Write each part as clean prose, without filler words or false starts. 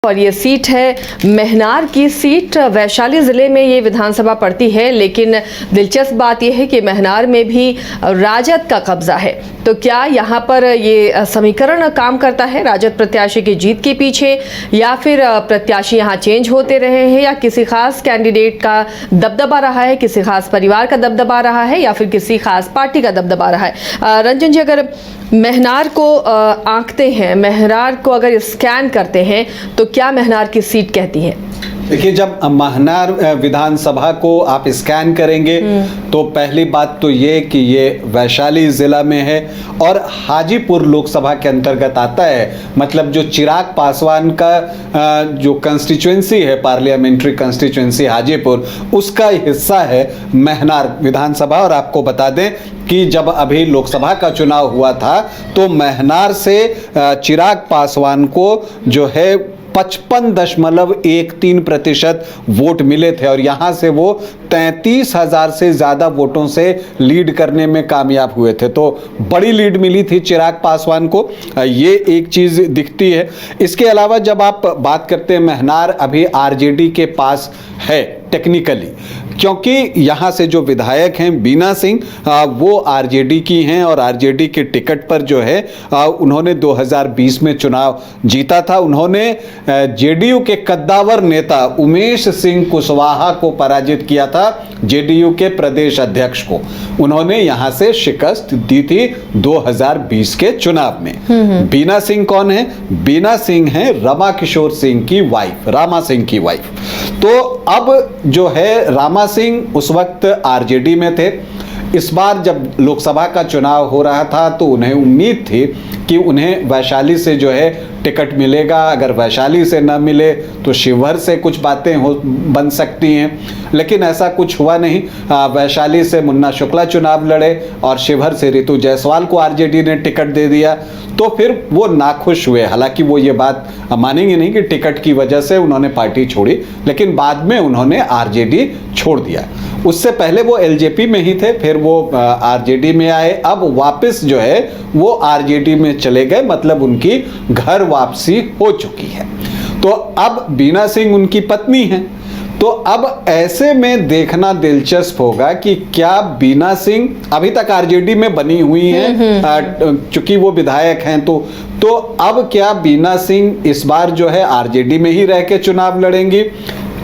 और ये सीट है महनार की सीट। वैशाली ज़िले में ये विधानसभा पड़ती है, लेकिन दिलचस्प बात यह है कि महनार में भी राजद का कब्जा है। तो क्या यहाँ पर ये समीकरण काम करता है राजद प्रत्याशी की जीत के पीछे, या फिर प्रत्याशी यहाँ चेंज होते रहे हैं, या किसी खास कैंडिडेट का दबदबा रहा है, किसी खास परिवार का दबदबा रहा है, या फिर किसी खास पार्टी का दबदबा रहा है? रंजन जी, अगर महनार को आंकते हैं, महनार को अगर स्कैन करते हैं, तो क्या महनार की सीट कहती है? देखिए, जब महनार विधानसभा को आप स्कैन करेंगे तो पहली बात तो ये कि ये वैशाली जिला में है और हाजीपुर लोकसभा के अंतर्गत आता है। मतलब जो चिराग पासवान का जो कंस्टिट्यूएंसी है, पार्लियामेंट्री कंस्टिट्यूएंसी हाजीपुर, उसका हिस्सा है महनार विधानसभा। और आपको बता दें कि जब अभी लोकसभा का चुनाव हुआ था तो महनार से चिराग पासवान को जो है 55.13% वोट मिले थे और यहां से वो 33,000 से ज्यादा वोटों से लीड करने में कामयाब हुए थे। तो बड़ी लीड मिली थी चिराग पासवान को, ये एक चीज दिखती है। इसके अलावा जब आप बात करते हैं, महनार अभी आरजेडी के पास है टेक्निकली, क्योंकि यहाँ से जो विधायक हैं बीना सिंह, वो आरजेडी की हैं और आरजेडी के टिकट पर जो है उन्होंने 2020 में चुनाव जीता था। उन्होंने जेडीयू के कद्दावर नेता उमेश सिंह कुशवाहा को पराजित किया था, जेडीयू के प्रदेश अध्यक्ष को। उन्होंने यहाँ से शिकस्त दी थी 2020 के चुनाव में। बीना सिंह कौन है? बीना सिंह है रमा किशोर सिंह की वाइफ, रामा सिंह की वाइफ। तो अब जो है रामा सिंह उस वक्त आरजेडी में थे। इस बार जब लोकसभा का चुनाव हो रहा था तो उन्हें उम्मीद थी कि उन्हें वैशाली से जो है टिकट मिलेगा। अगर वैशाली से न मिले तो शिवहर से कुछ बातें बन सकती हैं, लेकिन ऐसा कुछ हुआ नहीं। वैशाली से मुन्ना शुक्ला चुनाव लड़े और शिवहर से रितु जायसवाल को आरजेडी ने टिकट दे दिया। तो फिर वो नाखुश हुए। हालांकि वो ये बात मानेंगे नहीं कि टिकट की वजह से उन्होंने पार्टी छोड़ी, लेकिन बाद में उन्होंने आरजेडी छोड़ दिया। उससे पहले वो एलजेपी में ही थे, फिर वो आरजेडी में आए। अब वापस जो है वो आरजेडी में चले गए, मतलब उनकी घर वापसी हो चुकी है। तो अब बीना सिंह उनकी पत्नी है। तो अब ऐसे में देखना दिलचस्प होगा कि क्या बीना सिंह अभी तक आरजेडी में बनी हुई हैं, चूंकि वो विधायक हैं, तो अब क्या बीना सिंह इस बार जो है आरजेडी में ही रह के चुनाव लड़ेंगी?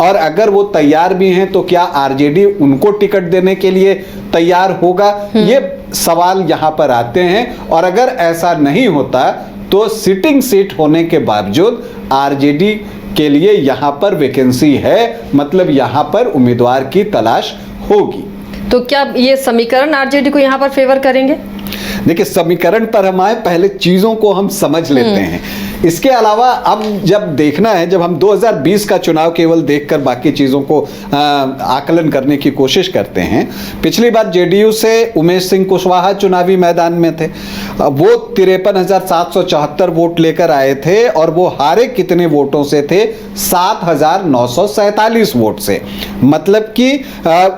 और अगर वो तैयार भी हैं तो क्या आरजेडी उनको टिकट देने के लिए तैयार होगा? ये सवाल यहाँ पर आते हैं। और अगर ऐसा नहीं होता तो सिटिंग सीट होने के बावजूद आरजेडी के लिए यहाँ पर वैकेंसी है, मतलब यहाँ पर उम्मीदवार की तलाश होगी। तो क्या ये समीकरण आरजेडी को यहाँ पर फेवर करेंगे? देखिए, समीकरण पर हम आए, पहले चीजों को हम समझ लेते हैं। इसके अलावा अब जब देखना है, जब हम 2020 का चुनाव केवल देखकर बाकी चीजों को आकलन करने की कोशिश करते हैं, पिछली बार जेडीयू से उमेश सिंह कुशवाहा चुनावी मैदान में थे। वो 53,774 वोट लेकर आए थे और वो हारे कितने वोटों से थे? 7,947 वोट से। मतलब कि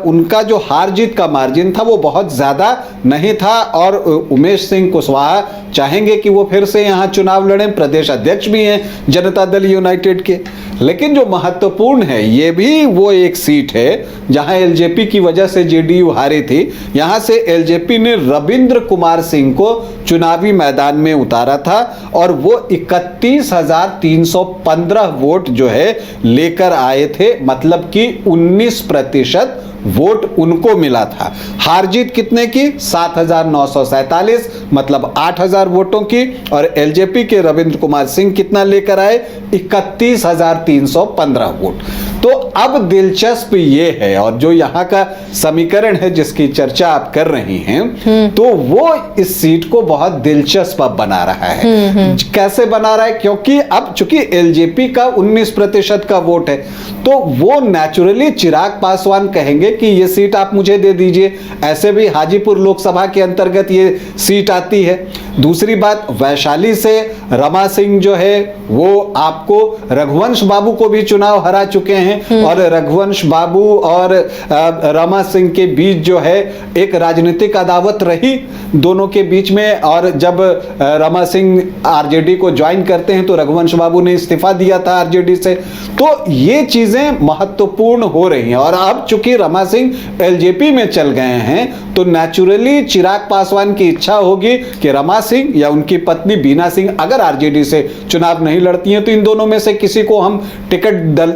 उनका जो हार जीत का मार्जिन था वो बहुत ज्यादा नहीं था। और उमेश सिंह कुशवाहा चाहेंगे कि वो फिर से यहां चुनाव लड़ें, प्रदेश अध्यक्ष भी हैं जनता दल यूनाइटेड के। लेकिन जो महत्वपूर्ण है, ये भी वो एक सीट है जहां एलजेपी की वजह से जेडीयू हारी थी। यहां से एलजेपी ने रविंद्र कुमार सिंह को चुनावी मैदान में उतारा था और वो 31,315 वोट जो है लेकर आए थे। मतलब कि 19% वोट उनको मिला था। हार जीत कितने की? 7,947, मतलब 8,000 वोटों की। और एलजेपी के रविंद्र कुमार सिंह कितना लेकर आए? 31,315 वोट। तो अब दिलचस्प ये है, और जो यहाँ का समीकरण है जिसकी चर्चा आप कर रही हैं, तो वो इस सीट को बहुत दिलचस्प बना रहा है। कैसे बना रहा है? क्योंकि अब चूंकि एलजेपी का 19% का वोट है, तो वो नेचुरली चिराग पासवान कहेंगे कि ये सीट आप मुझे दे दीजिए। ऐसे भी हाजीपुर लोकसभा के अंतर्गत ये सीट आती है। दूसरी बात, वैशाली से रमा सिंह जो है वो आपको रघुवंश बाबू को भी चुनाव हरा चुके हैं। हैं और रघुवंश बाबू और रमा सिंह के बीच जो है एक राजनीतिक अदावत रही दोनों के बीच में। और जब रमा सिंह आरजेडी को ज्वाइन करते हैं तो रघुवंश बाबू ने इस्तीफा दिया था आरजेडी से। तो ये चीजें महत्वपूर्ण हो रही हैं और अब चूंकि रमा सिंह एलजेपी में चल गए हैं तो नेचुरली चिराग पासवान की इच्छा होगी कि रमा सिंह या उनकी पत्नी बीना सिंह अगर आरजेडी से चुनाव नहीं लड़ती हैं तो इन दोनों में से किसी को हम टिकट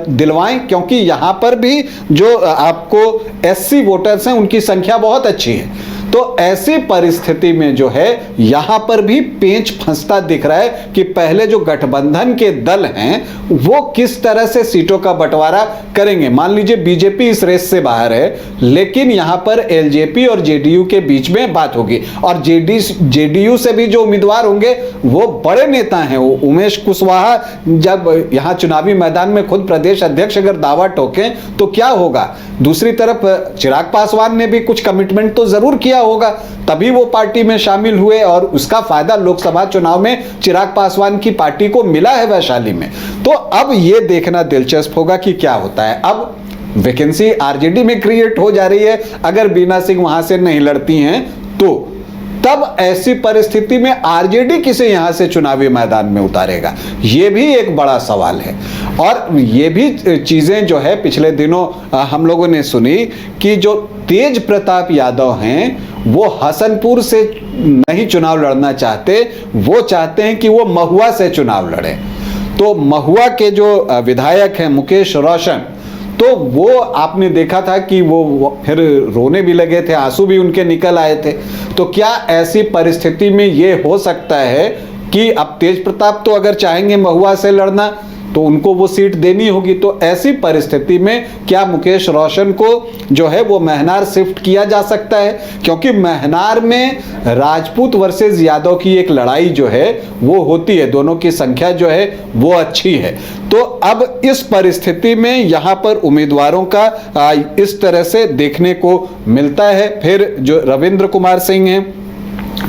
दिलवाएं, क्योंकि यहां पर भी जो आपको एससी वोटर्स हैं उनकी संख्या बहुत अच्छी है। तो ऐसी परिस्थिति में जो है यहां पर भी पेंच फंसता दिख रहा है कि पहले जो गठबंधन के दल हैं वो किस तरह से सीटों का बंटवारा करेंगे। मान लीजिए बीजेपी इस रेस से बाहर है, लेकिन यहां पर एलजेपी और जेडीयू के बीच में बात होगी और जेडीयू से भी जो उम्मीदवार होंगे वो बड़े नेता हैं। वो उमेश कुशवाहा जब यहां चुनावी मैदान में खुद प्रदेश अध्यक्ष अगर दावा ठोकें तो क्या होगा। दूसरी तरफ चिराग पासवान ने भी कुछ कमिटमेंट तो जरूर किया होगा, तभी वो पार्टी में शामिल हुए और उसका फायदा लोकसभा चुनाव में चिराग पासवान की पार्टी को मिला है वैशाली में। तो अब ये देखना दिलचस्प होगा कि क्या होता है। अब वैकेंसी आरजेडी में क्रिएट हो जा रही है अगर बीना सिंह वहां से नहीं लड़ती हैं तो तब ऐसी परिस्थिति में आरजेडी किसे यहां से चुनावी मैदान में उतारेगा, यह भी एक बड़ा सवाल है। और ये भी चीजें जो है पिछले दिनों हम लोगों ने सुनी कि जो तेज प्रताप यादव हैं वो हसनपुर से नहीं चुनाव लड़ना चाहते, वो चाहते हैं कि वो महुआ से चुनाव लड़े। तो महुआ के जो विधायक हैं मुकेश रोशन, तो वो आपने देखा था कि वो फिर रोने भी लगे थे, आंसू भी उनके निकल आए थे। तो क्या ऐसी परिस्थिति में ये हो सकता है कि अब तेज प्रताप तो अगर चाहेंगे महुआ से लड़ना तो उनको वो सीट देनी होगी। तो ऐसी परिस्थिति में क्या मुकेश रोशन को जो है वो महनार शिफ्ट किया जा सकता है, क्योंकि महनार में राजपूत वर्सेस यादव की एक लड़ाई जो है वो होती है, दोनों की संख्या जो है वो अच्छी है। तो अब इस परिस्थिति में यहाँ पर उम्मीदवारों का इस तरह से देखने को मिलता है। फिर जो रविंद्र कुमार सिंह हैं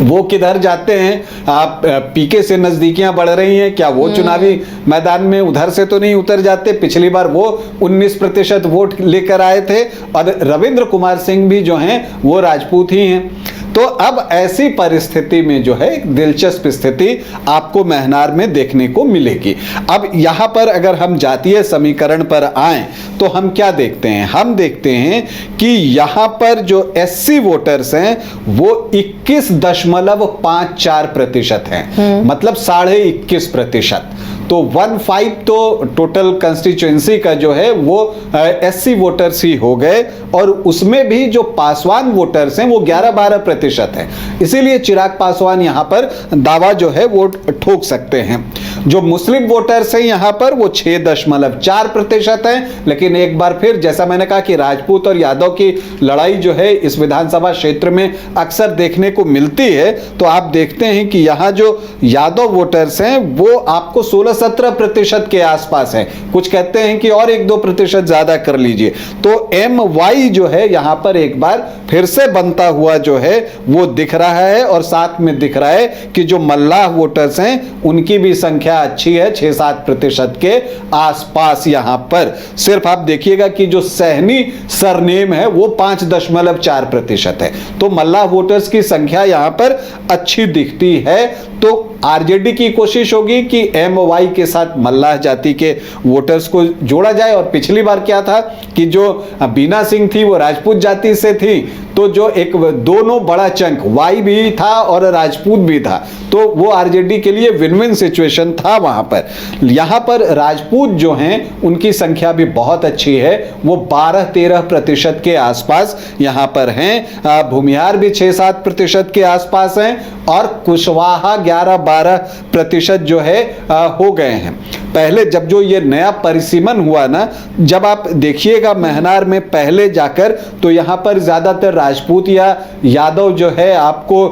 वो किधर जाते हैं। आप पीके से नजदीकियां बढ़ रही हैं, क्या वो चुनावी मैदान में उधर से तो नहीं उतर जाते। पिछली बार वो 19% वोट लेकर आए थे और रविंद्र कुमार सिंह भी जो हैं वो राजपूत ही हैं। तो अब ऐसी परिस्थिति में जो है एक दिलचस्प स्थिति आपको महनार में देखने को मिलेगी। अब यहां पर अगर हम जातीय समीकरण पर आए तो हम क्या देखते हैं, हम देखते हैं कि यहां पर जो एससी वोटर्स हैं वो 21.54% हैं, मतलब 21.5%। तो 15 तो टोटल कंस्टिट्यूएंसी का जो है वो एससी वोटर्स ही हो गए और उसमें भी जो पासवान वोटर्स हैं वो 11-12% है। इसीलिए चिराग पासवान यहां पर दावा जो है वो ठोक सकते हैं। जो मुस्लिम वोटर्स हैं यहां पर वो 6.4% है। लेकिन एक बार फिर जैसा मैंने कहा कि राजपूत और यादव की लड़ाई जो है इस विधानसभा क्षेत्र में अक्सर देखने को मिलती है। तो आप देखते हैं कि यहां जो यादव वोटर्स हैं वो आपको 16-17% के आसपास है, कुछ कहते हैं कि और 1-2% ज्यादा कर लीजिए। तो MY जो है यहां पर एक बार फिर से बनता हुआ जो है वो दिख रहा है और साथ में दिख रहा है कि जो मल्लाह वोटर्स हैं उनकी भी संख्या अच्छी है, 6-7% के आसपास। यहां पर सिर्फ आप देखिएगा कि जो सहनी सरनेम है वो 5.4% है। तो मल्लाह वोटर्स की संख्या यहां पर अच्छी दिखती है। तो आरजेडी की कोशिश होगी कि MY के साथ मल्लाह जाति के वोटर्स को जोड़ा जाए। और पिछली बार क्या था कि जो बीना सिंह थी वो राजपूत जाति से थी, तो जो एक दोनों बड़ा चंक वाई भी था और राजपूत भी था, तो वो आरजेडी के लिए विन विन सिचुएशन था वहां पर। यहां पर राजपूत जो हैं उनकी संख्या भी बहुत अच्छी है, वो 12-13% के आसपास यहां पर हैं। भूमिहार भी 6-7% के आसपास हैं और कुशवाहा 11-12% जो है हो गए हैं। पहले जब जो ये नया परिसीमन हुआ ना, जब आप देखिएगा महनार में पहले जाकर तो यहां पर ज्यादातर राजपूत या यादव जो है आपको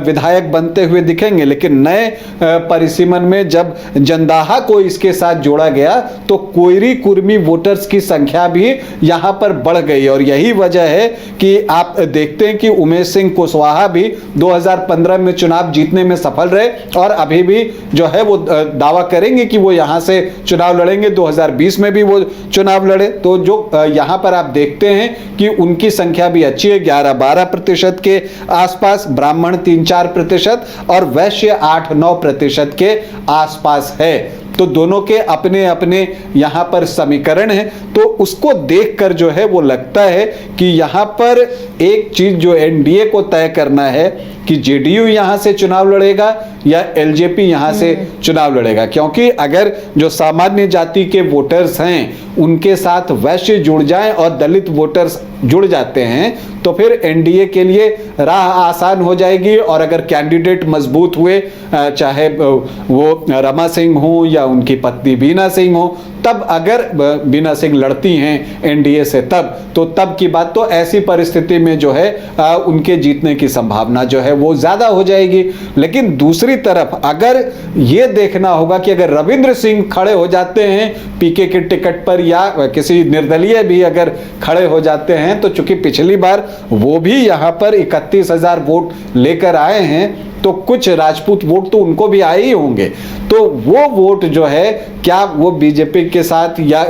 विधायक बनते हुए दिखेंगे, लेकिन नए परिसीमन में जब जंदाहा को इसके साथ जोड़ा गया तो कोयरी कुर्मी वोटर्स की संख्या भी यहां पर बढ़ गई। और यही वजह है कि आप देखते हैं कि उमेश सिंह कुशवाहा भी 2015 में चुनाव जीतने में सफल रहे और अभी भी जो है वो दावा करेंगे कि वो यहां से चुनाव लड़ेंगे। 2020 में भी वो चुनाव लड़े। तो जो यहां पर आप देखते हैं कि उनकी संख्या भी अच्छी है, 11-12% के आसपास, ब्राह्मण 3-4% और वैश्य 8-9% के आसपास है। तो दोनों के अपने अपने यहां पर समीकरण है। तो उसको देखकर जो है वो लगता है कि यहां पर एक चीज जो एनडीए को तय करना है कि जेडीयू यहां से चुनाव लड़ेगा या एलजेपी यहां से चुनाव लड़ेगा, क्योंकि अगर जो सामान्य जाति के वोटर्स हैं उनके साथ वैश्य जुड़ जाएं और दलित वोटर्स जुड़ जाते हैं तो फिर एनडीए के लिए राह आसान हो जाएगी। और अगर कैंडिडेट मजबूत हुए, चाहे वो रमा सिंह हो या उनकी पत्नी बीना सिंह हो, तब अगर बीना सिंह लड़ती हैं एनडीए से तब की बात, तो ऐसी परिस्थिति में जो है उनके जीतने की संभावना जो है वो ज्यादा हो जाएगी। लेकिन दूसरी तरफ अगर ये देखना होगा कि अगर रविंद्र सिंह खड़े हो जाते हैं पीके के टिकट पर या किसी निर्दलीय भी अगर खड़े हो जाते हैं, तो चूंकि पिछली बार वो भी यहां पर 31,000 वोट लेकर आए हैं तो कुछ राजपूत वोट तो उनको भी आए ही होंगे। तो वो वोट जो है क्या वो बीजेपी के साथ या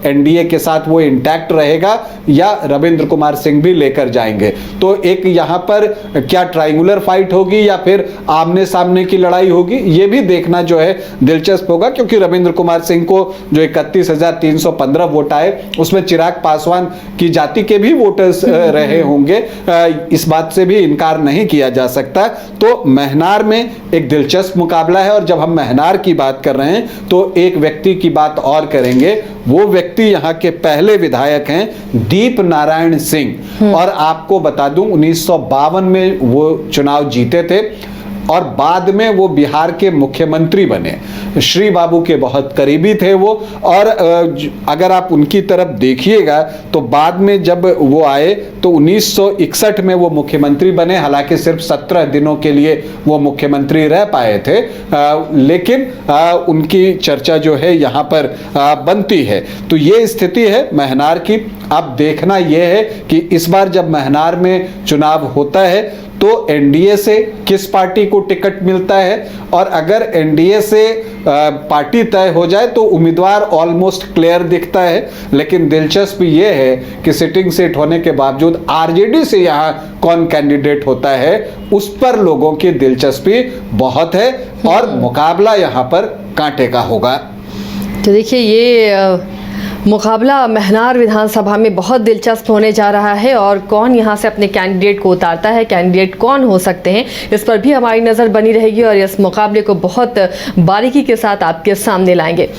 एनडीए के साथ वो इंटैक्ट रहेगा या रविंद्र कुमार सिंह भी लेकर जाएंगे। तो एक यहां पर क्या ट्रायंगुलर फाइट होगी या फिर आमने सामने की लड़ाई होगी, ये भी देखना जो है दिलचस्प होगा। क्योंकि रविंद्र कुमार सिंह को जो 31,315 वोट आए उसमें चिराग पासवान की जाति के भी वोटर्स रहे होंगे, इस बात से भी इनकार नहीं किया जा सकता। तो महनार में एक दिलचस्प मुकाबला है। और जब हम महनार की बात कर रहे हैं तो एक व्यक्ति की बात और करेंगे। वो व्यक्ति यहां के पहले विधायक हैं दीप नारायण सिंह। और आपको बता दूं 1952 में वो चुनाव जीते थे और बाद में वो बिहार के मुख्यमंत्री बने। श्री बाबू के बहुत करीबी थे वो। और अगर आप उनकी तरफ देखिएगा तो बाद में जब वो आए तो 1961 में वो मुख्यमंत्री बने। हालांकि सिर्फ 17 दिनों के लिए वो मुख्यमंत्री रह पाए थे, लेकिन उनकी चर्चा जो है यहाँ पर बनती है। तो ये स्थिति है महनार की। अब देखना यह है कि इस बार जब महनार में चुनाव होता है तो एनडीए से किस पार्टी को टिकट मिलता है। और अगर एनडीए से पार्टी तय हो जाए तो उम्मीदवार ऑलमोस्ट क्लियर दिखता है। लेकिन दिलचस्प ये है कि सिटिंग सीट होने के बावजूद आरजेडी से यहाँ कौन कैंडिडेट होता है उस पर लोगों की दिलचस्पी बहुत है और मुकाबला यहाँ पर कांटे का होगा। तो देखिए ये मुकाबला महनार विधानसभा में बहुत दिलचस्प होने जा रहा है और कौन यहां से अपने कैंडिडेट को उतारता है, कैंडिडेट कौन हो सकते हैं, इस पर भी हमारी नज़र बनी रहेगी और इस मुकाबले को बहुत बारीकी के साथ आपके सामने लाएंगे।